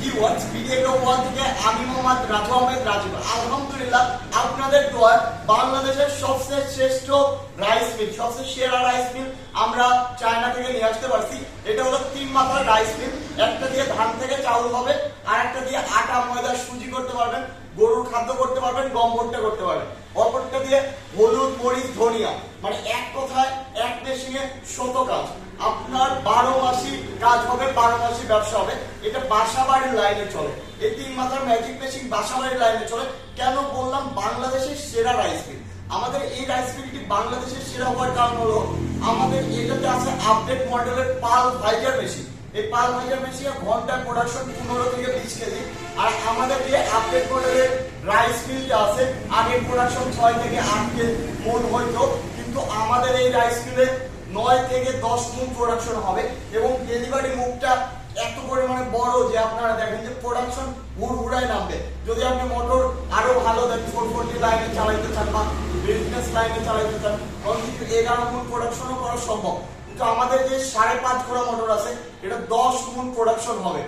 Viewers, video one থেকে আমি মোহাম্মদ রাজু আহমেদ রাজু। আলহামদুলিল্লাহ আপনাদের দোয়ায় বাংলাদেশের সবচেয়ে শ্রেষ্ঠ রাইস মিল, সবচেয়ে সেরা রাইস মিল আমরা চায়না থেকে নিয়ে আসতে পারছি। এটা হলো 3 মাথার রাইস মিল। একটা দিয়ে ধান থেকে চাউল হবে, আর একটা দিয়ে আটা ময়দা সুজি করতে পারবেন, গরুর খাদ্য করতে পারবেন, গম ভুট্টা করতে পারবেন। অপরটা দিয়ে হলুদ মরিচ ধনিয়া, মানে এক কথায় এক মেশিনে 100 কাজ। আপনার 12 মাসি কাজ হবে, 12 মাসি ব্যবসা হবে। এটা বাসাবাড়ির লাইনে চলে। এই 3 মাথার ম্যাজিক মেশিন বাসাবাড়ির লাইনে চলে। কেন বললাম বাংলাদেশের সেরা রাইস মিল? আমাদের এই রাইস মিলটি বাংলাদেশের সেরা হওয়ার কারণ হলো আমাদের এটাতে আছে আপডেট মডেলের পাল ভাইজার মেশিন। এই পাল ভাইজার মেশিনের ঘন্টার প্রোডাকশন 15 থেকে 20 কেজি। আর আমাদের যে আপডেট মডেলের রাইস মিলটা আছে, আগের প্রোডাকশন 6 থেকে 8 কেজি মন হইতো, কিন্তু আমাদের এই রাইস মিলে 9 থেকে 10 মন প্রোডাকশন হবে। এবং ডেলিভারি মুখটা এত পরিমাণে বড় যে আপনারা দেখেন যে প্রোডাকশন হুড়হুড়ায় নামবে। যদি আপনি মোটর আরো ভালো দেন, 440 লাইনে চালাইতে চান বা বিজনেস লাইনে চালাইতে চান, তখন কিন্তু 11 মন প্রোডাকশনও করা সম্ভব। কিন্তু আমাদের যে 5.5 ঘোড়া মোটর আছে, এটা 10 মন প্রোডাকশন হবে।